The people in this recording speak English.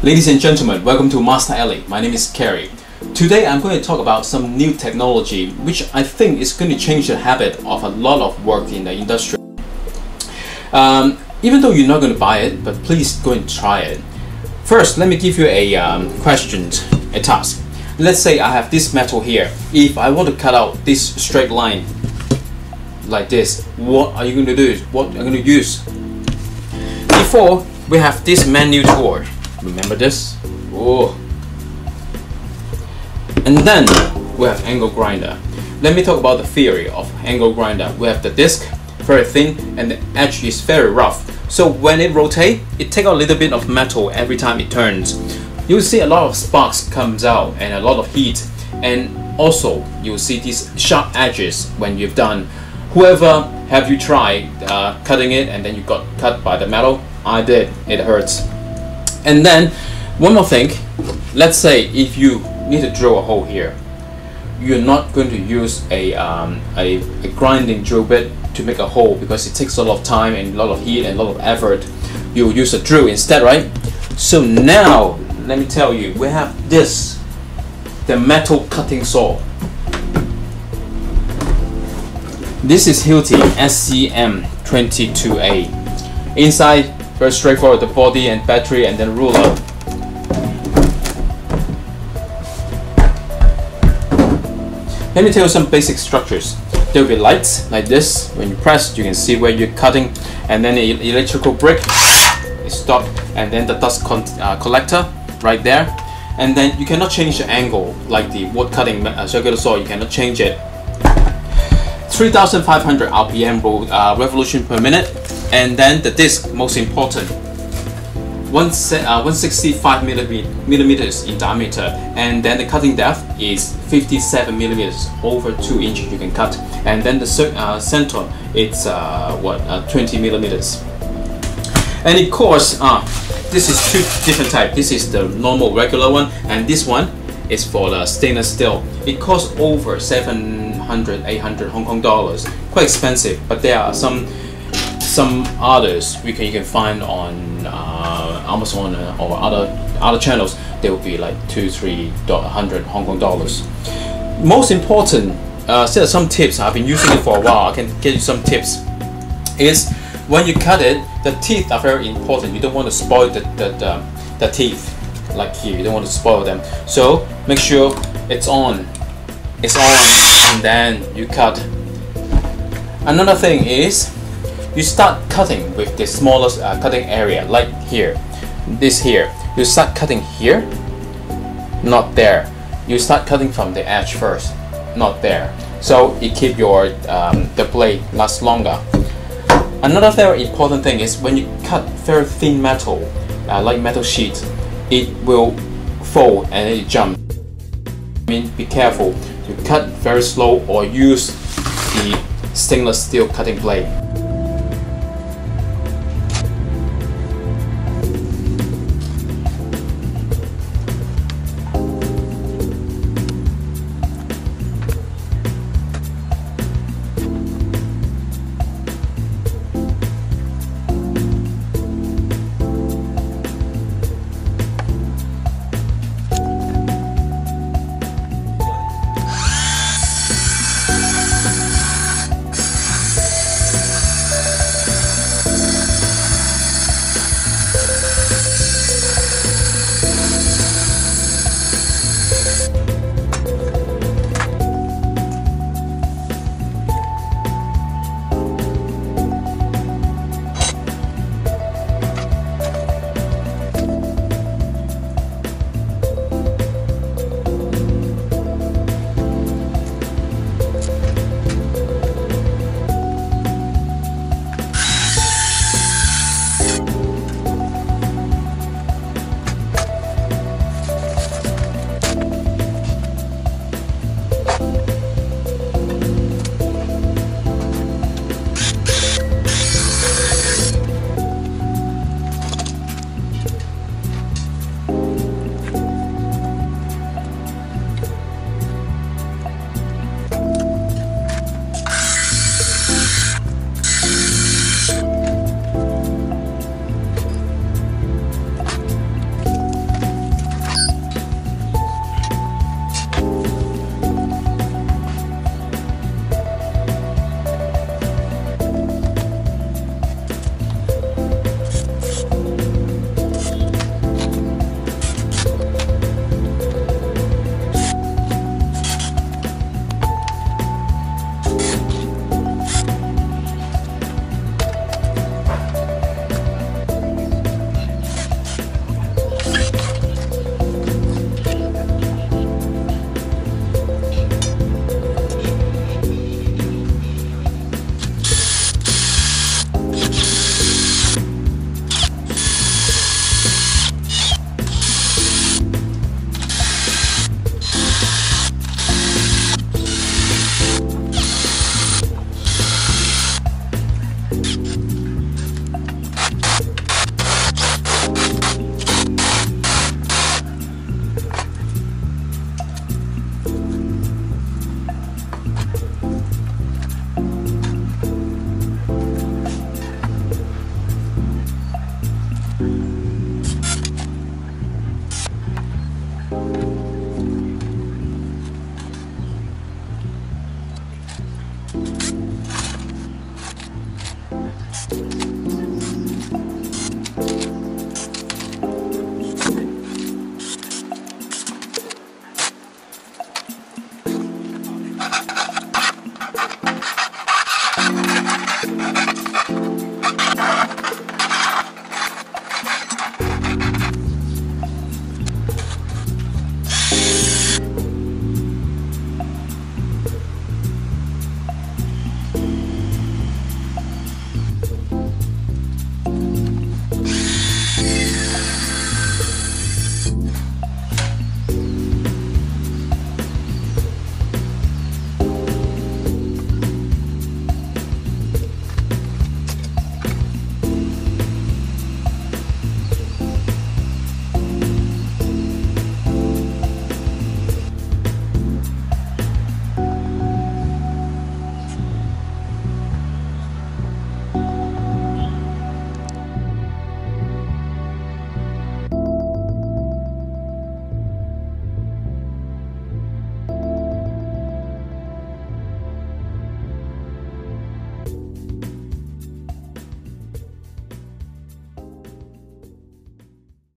Ladies and gentlemen, welcome to Master Alley. My name is Kerry. Today I'm going to talk about some new technology which I think is going to change the habit of a lot of work in the industry. Even though you're not going to buy it, but please go and try it. First, let me give you a a task. Let's say I have this metal here. If I want to cut out this straight line like this, what are you going to do? What are you going to use? Before, we have this manual tool. Remember this? Oh. And then we have angle grinder. Let me talk about the theory of angle grinder. We have the disc, very thin, and the edge is very rough. So when it rotates, it takes a little bit of metal every time it turns. You'll see a lot of sparks comes out and a lot of heat. And also, you'll see these sharp edges when you've done. Whoever have you tried cutting it and then you got cut by the metal? I did. It hurts. And then one more thing, let's say if you need to drill a hole here, you're not going to use a grinding drill bit to make a hole because it takes a lot of time and a lot of heat and a lot of effort. You'll use a drill instead, right? So now let me tell you, we have this, the metal cutting saw. This is Hilti SCM22A. Inside, very straightforward, the body and battery and then ruler. Let me tell you some basic structures. There will be lights like this. When you press, you can see where you're cutting, and then the electrical brick is stopped, and then the dust collector right there. And then you cannot change the angle like the wood cutting circular saw. You cannot change it. 3,500 RPM revolution per minute. And then the disc, most important, 165 millimeters in diameter, and then the cutting depth is 57 millimeters, over 2 inches you can cut. And then the center, it's 20 millimeters. And of course, this is two different types. This is the normal regular one, and this one is for the stainless steel. It costs over 700, 800 Hong Kong dollars. Quite expensive, but there are some others you can find on Amazon or other channels. They will be like 200-300 Hong Kong dollars. Most important, some tips. I've been using it for a while. I can give you some tips. Is when you cut it, the teeth are very important. You don't want to spoil the teeth like here. You don't want to spoil them. So make sure it's on. It's on, and then you cut. Another thing is, you start cutting with the smallest cutting area, like here, this here. You start cutting here, not there. You start cutting from the edge first, not there. So it keeps your the blade last longer. Another very important thing is when you cut very thin metal, like metal sheet, it will fall and it jump. I mean, be careful. You cut very slow or use the stainless steel cutting blade.